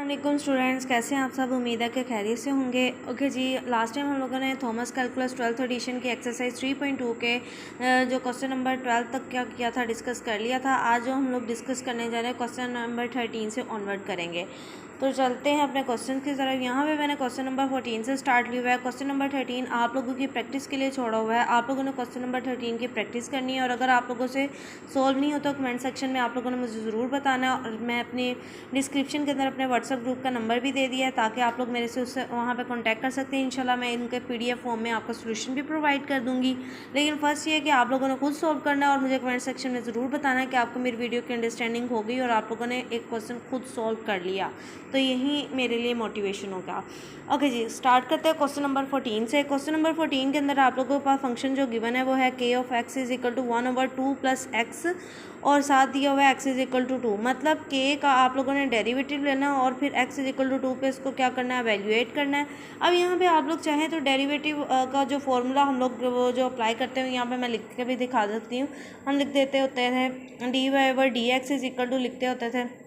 अस्सलाम स्टूडेंट्स, कैसे हैं आप सब। उम्मीद है कि खैरियत से होंगे। ओके जी, लास्ट टाइम हम लोगों ने थॉमस कैलकुलस 12th एडिशन की एक्सरसाइज 3.2 के जो क्वेश्चन नंबर 12 तक क्या किया था, डिस्कस कर लिया था। आज जो हम लोग डिस्कस करने जा रहे हैं क्वेश्चन नंबर 13 से ऑनवर्ड करेंगे। तो चलते हैं अपने क्वेश्चन की तरफ। यहाँ पे मैंने क्वेश्चन नंबर 14 से स्टार्ट लिया हुआ है। क्वेश्चन नंबर 13 आप लोगों की प्रैक्टिस के लिए छोड़ा हुआ है। आप लोगों ने क्वेश्चन नंबर 13 की प्रैक्टिस करनी है, और अगर आप लोगों से सॉल्व नहीं होता तो कमेंट सेक्शन में आप लोगों ने मुझे ज़रूर बताना है। और मैं अपनी डिस्क्रिप्शन के अंदर अपने व्हाट्सएप ग्रुप का नंबर भी दे दिया है, ताकि आप लोग मेरे से उससे वहाँ पे कांटेक्ट कर सकते हैं। इंशाल्लाह मैं इनके PDF फॉर्म में आपका सोल्यूशन भी प्रोवाइड कर दूँगी। लेकिन फर्स्ट ये है कि आप लोगों ने खुद सॉल्व करना है, और मुझे कमेंट सेक्शन में ज़रूर बताना है कि आपको मेरी वीडियो की अंडरस्टैंडिंग हो गई और आप लोगों ने एक क्वेश्चन खुद सॉल्व कर लिया। तो यही मेरे लिए मोटिवेशन होगा। ओके जी, स्टार्ट करते हैं क्वेश्चन नंबर 14 से। क्वेश्चन नंबर 14 के अंदर आप लोगों के पास फंक्शन जो गिवन है वो है k of x is equal to 1/2 + x, और साथ दिया हुआ है x इज इक्वल टू 2। मतलब k का आप लोगों ने डेरिवेटिव लेना है और फिर x इज इक्वल टू 2 पे इसको क्या करना है, एवेल्यूएट करना है। अब यहाँ पे आप लोग चाहें तो डेरिवेटिव का जो फॉर्मूला हम लोग वो जो अप्लाई करते हैं, यहाँ पे मैं लिख के भी दिखा सकती हूँ। हम लिख देते होते थे dy/dx इज इक्वल टू, लिखते होते थे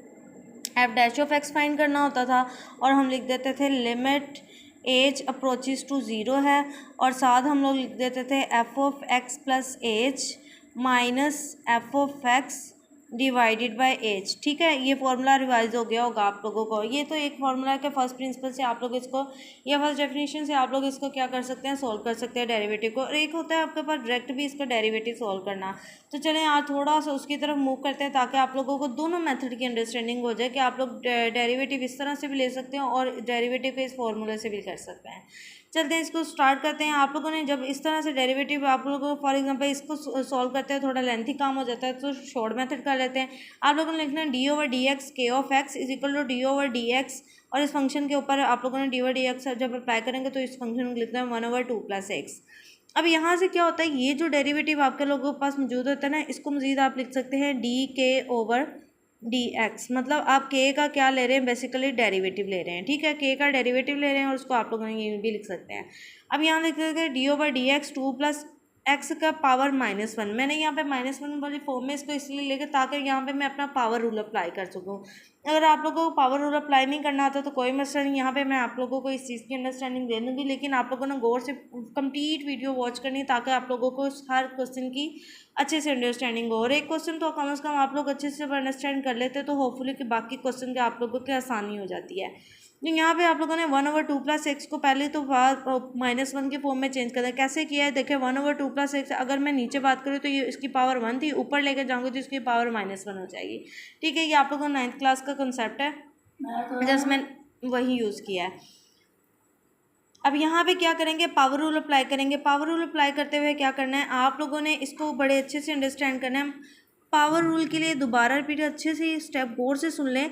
F dash of x find करना होता था, और हम लिख देते थे लिमिट एज अप्रोचेस टू 0 है, और साथ हम लोग लिख देते थे F of X plus H minus F of X divided by H. ठीक है, ये फॉर्मूला रिवाइज हो गया होगा आप लोगों को। ये तो एक फॉर्मूला के फर्स्ट प्रिंसिपल से आप लोग इसको, या फर्स्ट डेफिनेशन से आप लोग इसको क्या कर सकते हैं, सोल्व कर सकते हैं डेरिवेटिव को। और एक होता है आपके पास डायरेक्ट भी इसका डेरिवेटिव सोल्व करना। तो चलें आज थोड़ा सा उसकी तरफ मूव करते हैं, ताकि आप लोगों को दोनों मेथड की अंडरस्टैंडिंग हो जाए कि आप लोग डेरिवेटिव इस तरह से भी ले सकते हैं और डेरिवेटिव के इस फॉर्मूले से भी कर सकते हैं। चलते हैं, इसको स्टार्ट करते हैं। आप लोगों ने जब इस तरह से डेरिवेटिव आप लोगों को फॉर एग्जांपल इसको सॉल्व करते हैं, थोड़ा लेंथी काम हो जाता है, तो शॉर्ट मेथड कर लेते हैं। आप लोगों ने लिखना है d/dx k of x is equal to d/dx, और इस फंक्शन के ऊपर आप लोगों ने d/dx जब अप्लाई करेंगे तो इस फंक्शन को लिखना है 1/2 + x। अब यहाँ से क्या होता है, ये जो डेरिवेटिव आपके लोगों के पास मौजूद होता है ना, इसको मजीद आप लिख सकते हैं dk/dx। मतलब आप k का क्या ले रहे हैं, बेसिकली डेरिवेटिव ले रहे हैं। ठीक है, k का डेरिवेटिव ले रहे हैं, और उसको आप लोगों ने ये भी लिख सकते हैं। अब यहाँ लिख सकते हैं d/dx 2 + x का पावर -1। मैंने यहाँ पे -1 वाली फॉर्म में इसको इसलिए लेकर ताकि यहाँ पे मैं अपना पावर रूल अप्लाई कर सकूँ। अगर आप लोगों को पावर रूल अप्लाई नहीं करना आता तो कोई मसला नहीं, यहाँ पे मैं आप लोगों को इस चीज़ की अंडरस्टैंडिंग दे दूँगी। लेकिन आप लोगों ने गौर से कंप्लीट वीडियो वॉच करनी है, ताकि आप लोगों को हर क्वेश्चन की अच्छे से अंडरस्टैंडिंग हो। और एक क्वेश्चन तो कम से कम आप लोग अच्छे से अंडरस्टैंड कर लेते हैं, तो होपफुली कि बाकी क्वेश्चन के आप लोगों की आसानी हो जाती है। तो यहाँ पे आप लोगों ने 1/2 + x को पहले तो -1 के फॉर्म में चेंज करना है। कैसे किया है, देखिए 1/2 + x, अगर मैं नीचे बात करूँ तो ये इसकी पावर 1 थी, ऊपर लेकर जाऊँगी तो इसकी पावर -1 हो जाएगी। ठीक है, ये आप लोगों को 9th क्लास का कंसेप्ट है, जस्ट मैंने वही यूज़ किया है। अब यहाँ पे क्या करेंगे, पावर रूल अप्लाई करेंगे। पावर रूल अप्लाई करते हुए क्या करना है, आप लोगों ने इसको बड़े अच्छे से अंडरस्टैंड करना है। पावर रूल के लिए दोबारा रिपीट अच्छे से स्टेप गौर से सुन लें।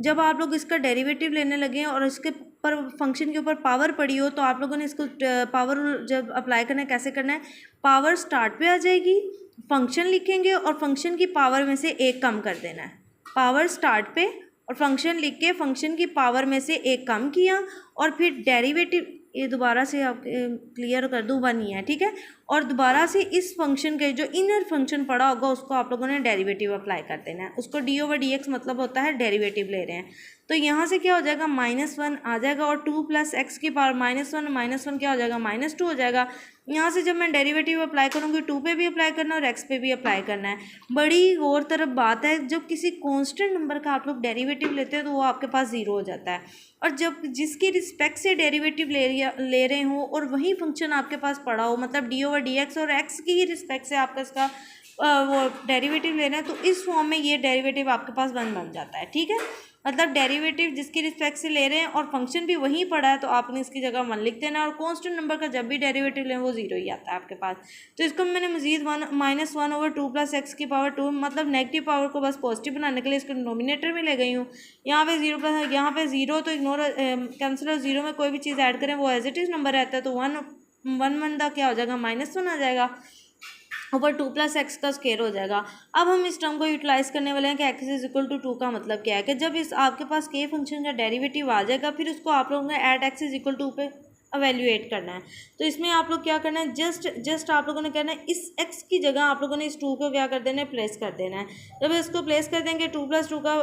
जब आप लोग इसका डेरिवेटिव लेने लगे और इसके पर फंक्शन के ऊपर पावर पड़ी हो, तो आप लोगों ने इसको पावर रूल जब अप्लाई करना है कैसे करना है, पावर स्टार्ट पे आ जाएगी, फंक्शन लिखेंगे और फंक्शन की पावर में से एक कम कर देना है। पावर स्टार्ट पे और फंक्शन लिख के फंक्शन की पावर में से एक कम किया, और फिर डेरिवेटिव, ये दोबारा से आप क्लियर कर दूँ, 1 ही है। ठीक है, और दोबारा से इस फंक्शन के जो इनर फंक्शन पड़ा होगा उसको आप लोगों ने डेरिवेटिव अप्लाई कर देना है। उसको d/dx मतलब होता है डेरिवेटिव ले रहे हैं। तो यहाँ से क्या हो जाएगा, -1 आ जाएगा, और 2 + x की पावर -1 क्या हो जाएगा, -2 हो जाएगा। यहाँ से जब मैं डेरिवेटिव अप्लाई करूँगी, 2 पे भी अप्लाई करना है और x पे भी अप्लाई करना है। बड़ी गौर तरफ बात है, जब किसी कांस्टेंट नंबर का आप लोग डेरिवेटिव लेते हैं तो वो आपके पास 0 हो जाता है, और जब जिसकी रिस्पेक्ट से डेरिवेटिव ले रहे हो और वही फंक्शन आपके पास पड़ा हो, मतलब d/dx और x की ही रिस्पेक्ट से आपका इसका वो डेरिवेटिव लेना है, तो इस फॉर्म में ये डेरिवेटिव आपके पास 1 बन जाता है। ठीक है, मतलब डेरिवेटिव जिसकी रिस्पेक्ट से ले रहे हैं और फंक्शन भी वहीं पड़ा है, तो आपने इसकी जगह 1 लिख देना, और कांस्टेंट नंबर का जब भी डेरिवेटिव लें वो 0 ही आता है आपके पास। तो इसको मैंने मजीद -1/2 + x की पावर 2, मतलब नेगेटिव पावर को बस पॉजिटिव बनाने के लिए इसको डिनोमिनेटर में ले गई हूँ। यहाँ पे 0 यहाँ पे 0 तो इग्नोर कैंसिल, और 0 में कोई भी चीज़ ऐड करें वो एज इट इज़ नंबर रहता है, तो 1 का क्या हो जाएगा, -1 आ जाएगा, ऊपर 2 + x का स्क्वायर हो जाएगा। अब हम इस टर्म को यूटिलाइज करने वाले हैं कि x इज इक्वल टू 2 का मतलब क्या है, कि जब इस आपके पास k फंक्शन का डेरिवेटिव आ जाएगा, फिर उसको आप लोगों ने at x is equal to पे एवेल्यूएट करना है। तो इसमें आप लोग क्या करना है, जस्ट आप लोगों ने करना है इस x की जगह आप लोगों ने इस 2 को क्या कर देना है, प्लेस कर देना है। जब इसको प्लेस कर देंगे 2 + 2 का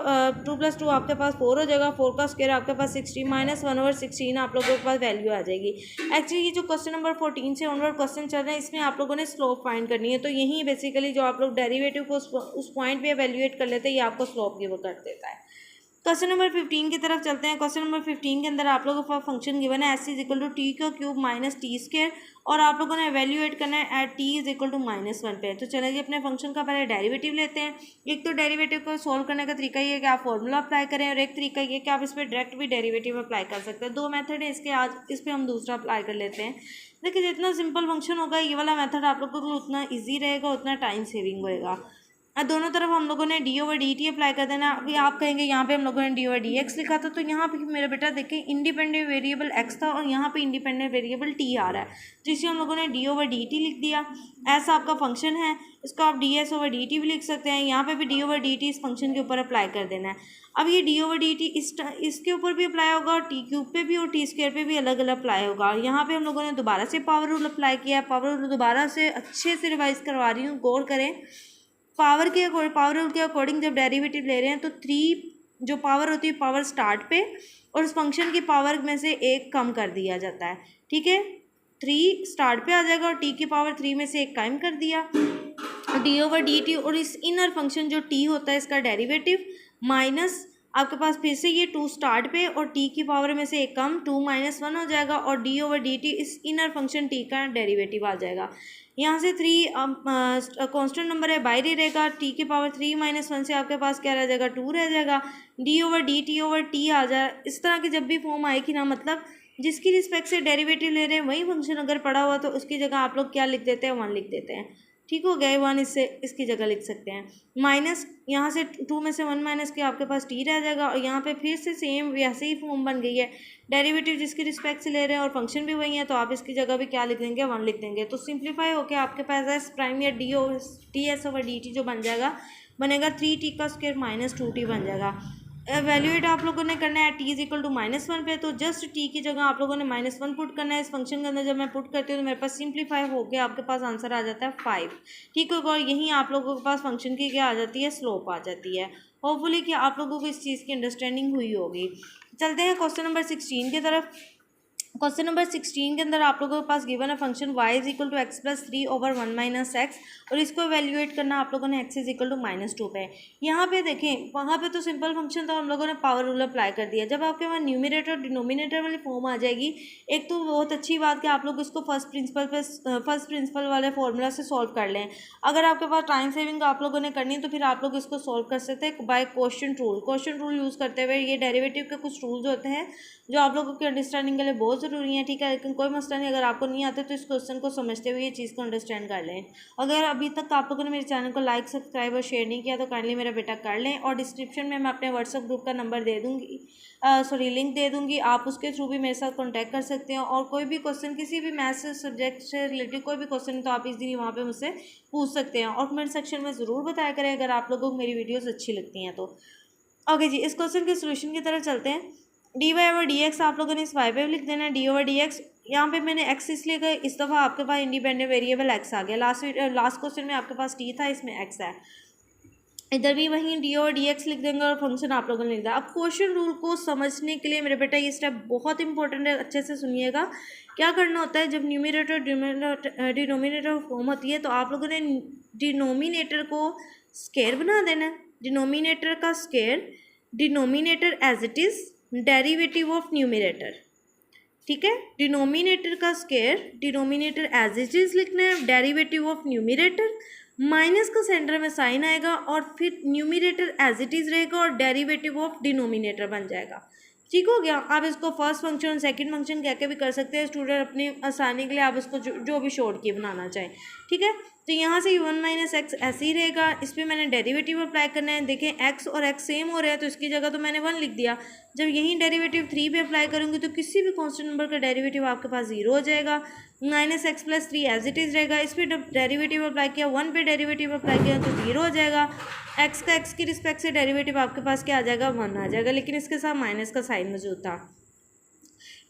2 + 2 आपके पास 4 हो जाएगा, 4 का स्क्वायर आपके पास 60 माइनस 1/16 आप लोगों के पास वैल्यू आ जाएगी। एक्चुअली ये जो क्वेश्चन नंबर 14 से ऑनवर्ड क्वेश्चन चल रहे हैं इसमें आप लोगों ने स्लोप फाइंड करनी है। तो यही बेसिकली जो आप लोग डेरिवेटिव को उस पॉइंट पे एवेल्यूएट कर लेते हैं, ये आपको स्लोप गिव कर देता है। क्वेश्चन नंबर 15 की तरफ चलते हैं। क्वेश्चन नंबर 15 के अंदर आप लोगों का फंक्शन गिवन है s = t³ माइनस t² और आप लोगों ने एवेल्यूएट करना है एट t = -1 पे। तो चलिए अपने फंक्शन का पहले डेरिवेटिव लेते हैं। एक तो डेरिवेटिव को सोल्व करने का तरीका ये है कि आप फॉर्मूला अप्लाई करें और एक तरीका ये कि आप इस पर डायरेक्ट भी डेरिवेटिव अप्लाई कर सकते हैं। 2 मेथड है इसके, आज इस पर हम दूसरा अप्लाई कर लेते हैं। देखिए जितना सिंपल फंक्शन होगा ये वाला मेथड आप लोगों को उतना ईजी रहेगा, उतना टाइम सेविंग होएगा। दोनों तरफ हम लोगों ने d/dt अप्लाई कर देना। अभी आप कहेंगे यहाँ पे हम लोगों ने d/dx लिखा था, तो यहाँ पे मेरा बेटा देखिए इंडिपेंडेंट वेरिएबल x था और यहाँ पे इंडिपेंडेंट वेरिएबल t आ रहा है, तो इसे हम लोगों ने d/dt लिख दिया। ऐसा आपका फंक्शन है, इसको आप ds/dt भी लिख सकते हैं। यहाँ पे भी d/dt इस फंक्शन के ऊपर अप्लाई कर देना है। अब ये d/dt इसके ऊपर भी अप्लाई होगा और t³ पे भी और t² पे भी अलग अलग अप्लाई होगा। यहाँ पे हम लोगों ने दोबारा से पावर रूल अप्लाई किया है। पावर रूल दोबारा से अच्छे से रिवाइज करवा रही हूँ, गौर करें। पावर रूल के अकॉर्डिंग जब डेरिवेटिव ले रहे हैं तो 3 जो पावर होती है पावर स्टार्ट पे और उस फंक्शन की पावर में से 1 कम कर दिया जाता है, ठीक है। 3 स्टार्ट पे आ जाएगा और t की पावर 3 में से 1 कम कर दिया, d/dt और इस इनर फंक्शन जो t होता है इसका डेरिवेटिव माइनस आपके पास फिर से ये 2 स्टार्ट पे और t की पावर में से 1 कम 2 - 1 हो जाएगा और d/dt इस इनर फंक्शन t का डेरिवेटिव आ जाएगा। यहाँ से 3 कांस्टेंट नंबर है, बाहर रहेगा। t की पावर 3 - 1 से आपके पास क्या रह जाएगा, 2 रह जाएगा। d/dt/t आ जाए। इस तरह की जब भी फॉर्म आएगी ना, मतलब जिसकी रिस्पेक्ट से डेरिवेटिव ले रहे हैं वही फंक्शन अगर पड़ा हुआ तो उसकी जगह आप लोग क्या लिख देते हैं, 1 लिख देते हैं। ठीक हो गया, 1 इसकी जगह लिख सकते हैं। माइनस यहाँ से 2 में से 1 माइनस के आपके पास t रह जाएगा और यहाँ पे फिर से सेम वैसे ही फॉर्म बन गई है। डेरिवेटिव जिसकी रिस्पेक्ट से ले रहे हैं और फंक्शन भी वही है, तो आप इसकी जगह भी क्या लिख देंगे, 1 लिख देंगे। तो सिंप्लीफाई होकर आपके पास एस प्राइम या ds/dt जो बन जाएगा बनेगा 3t² माइनस 2t बन जाएगा। वैल्यूएट आप लोगों ने करना है t = -1 पे, तो जस्ट t की जगह आप लोगों ने -1 पुट करना है। इस फंक्शन के अंदर जब मैं पुट करती हूँ तो मेरे पास सिंप्लीफाई होकर आपके पास आंसर आ जाता है 5। ठीक होगा, और यहीं आप लोगों के पास फंक्शन की क्या आ जाती है, स्लोप आ जाती है। होपफुली कि आप लोगों को इस चीज़ की अंडरस्टैंडिंग हुई होगी। चलते हैं क्वेश्चन नंबर 16 की तरफ। क्वेश्चन नंबर 16 के अंदर आप लोगों के पास गिवन है फंक्शन y = x + 3/1 - x और इसको एवेल्यूएट करना आप लोगों ने x = -2 पे। यहाँ पे देखें, वहाँ पे तो सिंपल फंक्शन था, हम लोगों ने पावर रूल अप्लाई कर दिया। जब आपके पास न्यूमिनेटर और डिनोमिनेटर वाली फॉर्म आ जाएगी, एक तो बहुत अच्छी बात कि आप लोग इसको फर्स्ट प्रिंसिपल वाले फॉर्मूला से सॉल्व कर लें। अगर आपके पास टाइम सेविंग आप लोगों ने करनी है तो फिर आप लोग इसको सॉल्व कर सकते हैं बाय क्वेश्चन रूल यूज़ करते हुए। ये डेरिवेटिव के कुछ रूल्स होते हैं जो आप लोगों की अंडरस्टैंडिंग के लिए बहुत ज़रूरी है, ठीक है। लेकिन कोई मसला नहीं, अगर आपको नहीं आता तो इस क्वेश्चन को समझते हुए ये चीज़ को अंडरस्टैंड कर लें। अगर अभी तक आप लोगों ने मेरे चैनल को लाइक, सब्सक्राइब और शेयर नहीं किया तो काइंडली मेरा बेटा कर लें। और डिस्क्रिप्शन में मैं अपने व्हाट्सअप ग्रुप का नंबर दे दूँगी, लिंक दे दूँगी। आप उसके थ्रू भी मेरे साथ कॉन्टैक्ट कर सकते हैं और कोई भी क्वेश्चन किसी भी मैथ्स सब्जेक्ट से रिलेटेड कोई भी क्वेश्चन है तो आप इजीली वहाँ पर मुझसे पूछ सकते हैं। और कमेंट सेक्शन में ज़रूर बताया करें अगर आप लोगों को मेरी वीडियोज़ अच्छी लगती हैं तो। ओके जी, इस क्वेश्चन के सोल्यूशन की तरफ चलते हैं। dy/dx आप लोगों ने इस y पे लिख देना है। dy/dx यहाँ पे मैंने x इसलिए गए, इस दफ़ा आपके पास इंडिपेंडेंट वेरिएबल x आ गया। लास्ट क्वेश्चन में आपके पास t था, इसमें x है। इधर भी वहीं dy/dx लिख देंगे और फंक्शन आप लोगों ने लिख दिया। अब क्वेश्चन रूल को समझने के लिए मेरे बेटा ये स्टेप बहुत इंपॉर्टेंट है, अच्छे से सुनिएगा। क्या करना होता है, जब न्यूमिनेटर डिनोमिनेटर फॉर्म होती है तो आप लोगों ने डिनोमिनेटर को स्क्वायर बना देना है। डिनोमिनेटर का square, denominator as it is, derivative of numerator, ठीक है। डिनोमिनेटर का square, denominator as it is लिखना है, डेरिवेटिव ऑफ न्यूमिनेटर, माइनस का सेंटर में साइन आएगा और फिर न्यूमिनेटर एज इट इज रहेगा और डेरिवेटिव ऑफ डिनोमिनेटर बन जाएगा। ठीक हो गया। आप इसको फर्स्ट फंक्शन सेकंड फंक्शन कह के भी कर सकते हैं, स्टूडेंट अपनी आसानी के लिए आप इसको जो भी शॉर्ट की बनाना चाहें, ठीक है। तो यहाँ से 1 - x ऐसे ही रहेगा। इस पर मैंने डेरिवेटिव अप्लाई करना है। देखें x और x सेम हो रहे हैं तो इसकी जगह तो मैंने 1 लिख दिया। जब यही डेरिवेटिव 3 पे अप्लाई करूँगी तो किसी भी कांस्टेंट नंबर का डेरिवेटिव आपके पास 0 हो जाएगा। -x + 3 एज इट इज़ रहेगा। इस पर डेरिवेटिव अप्लाई किया, 1 पे डेरिवेटिव अप्लाई किया तो 0 हो जाएगा। x का x की रिस्पेक्ट से डेरिवेटिव आपके पास क्या आ जाएगा, 1 आ जाएगा, लेकिन इसके साथ माइनस का साइन मौजूद था।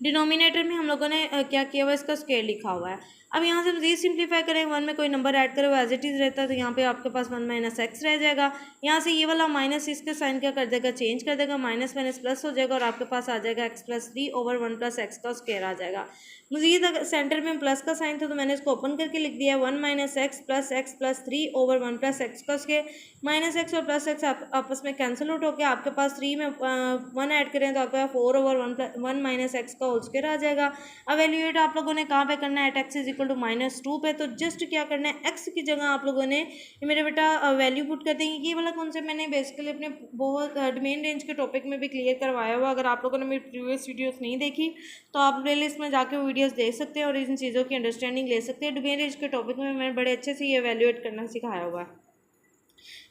डिनोमिनेटर में हम लोगों ने क्या किया हुआ है, इसका स्क्वायर लिखा हुआ है। अब यहाँ से मजीद सिंप्लीफाई करें, 1 में कोई नंबर ऐड करें वो एज इट इज़ रहता है, तो यहाँ पे आपके पास 1 माइनस एक्स रह जाएगा। यहाँ से ये वाला माइनस इसके साइन क्या कर देगा, चेंज कर देगा, माइनस माइनस प्लस हो जाएगा और आपके पास आ जाएगा x plus 3 over 1 plus x का स्क्वायर आ जाएगा। मजीद अगर सेंटर में प्लस का साइन था तो मैंने इसको ओपन करके लिख दिया 1 minus x plus 3 over 1 plus x का स्क्वायर। माइनस एक्स और प्लस एक्स आपस में कैंसिल आउट होकर आपके पास 3 में 1 ऐड करें तो आपके पास 4 ओवर 1 माइनस एक्स का होल स्क्वायर आ जाएगा। अब वैल्यूएट आप लोगों ने कहाँ पे करना है, at X is equal to -2 पे। तो जस्ट क्या करना है, एक्स की जगह आप लोगों ने मेरे बेटा वैल्यू पुट कर देंगे। ये वाला कॉन्सेप्ट मैंने बेसिकली अपने बहुत डोमेन रेंज के टॉपिक में भी क्लियर करवाया हुआ। अगर आप लोगों ने मेरी प्रीवियस वीडियोस नहीं देखी तो आप प्लेलिस्ट में जाके वो वीडियोस देख सकते हैं और इन चीज़ों की अंडरस्टैंडिंग ले सकते हैं। डोमेन रेंज के टॉपिक में मैंने बड़े अच्छे से ये वैल्यूएट करना सिखाया हुआ है।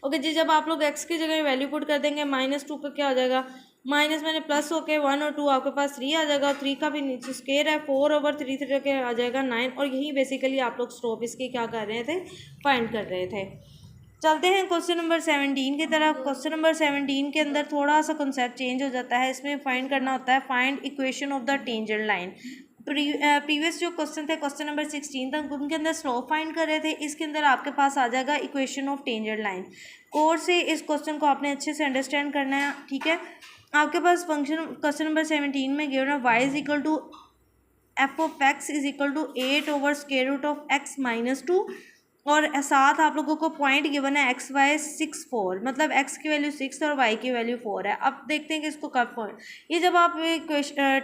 ओके जी, जब आप लोग एक्स की जगह वैल्यू पुट कर देंगे -2 पे क्या हो जाएगा, माइनस मैंने प्लस होके 1 और 2 आपके पास 3 आ जाएगा और 3 का भी नीचे स्क्वायर है 4 ओवर 3 3 के आ जाएगा 9। और यही बेसिकली आप लोग स्टॉप इसके क्या कर रहे थे, फाइंड कर रहे थे। चलते हैं क्वेश्चन नंबर 17 की तरफ। क्वेश्चन नंबर 17 के अंदर थोड़ा सा कंसेप्ट चेंज हो जाता है। इसमें फाइंड करना होता है find equation of the tangent line. Previous जो क्वेश्चन थे क्वेश्चन नंबर 16 तक उनके अंदर स्लोप फाइंड कर रहे थे, इसके अंदर आपके पास आ जाएगा equation of tangent line. Course से इस क्वेश्चन को आपने अच्छे से अंडरस्टैंड करना है, ठीक है। आपके पास फंक्शन क्वेश्चन नंबर 17 में गिवन है y is equal to F of X is equal to 8 over square root of x minus 2 और साथ आप लोगों को पॉइंट गिवन है एक्स वाई 6 4, मतलब x की वैल्यू 6 और y की वैल्यू 4 है। अब देखते हैं कि इसको कब पॉइंट, ये जब आप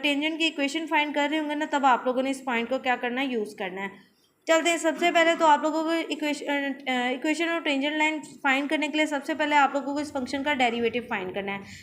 टेंजेंट की इक्वेशन फाइंड कर रहे होंगे ना तब आप लोगों ने इस पॉइंट को क्या करना है, यूज़ करना है। चलते हैं, सबसे पहले तो आप लोगों को इक्वेशन और टेंजेंट लाइन फाइंड करने के लिए सबसे पहले आप लोगों को इस फंक्शन का डेरिवेटिव फाइंड करना है।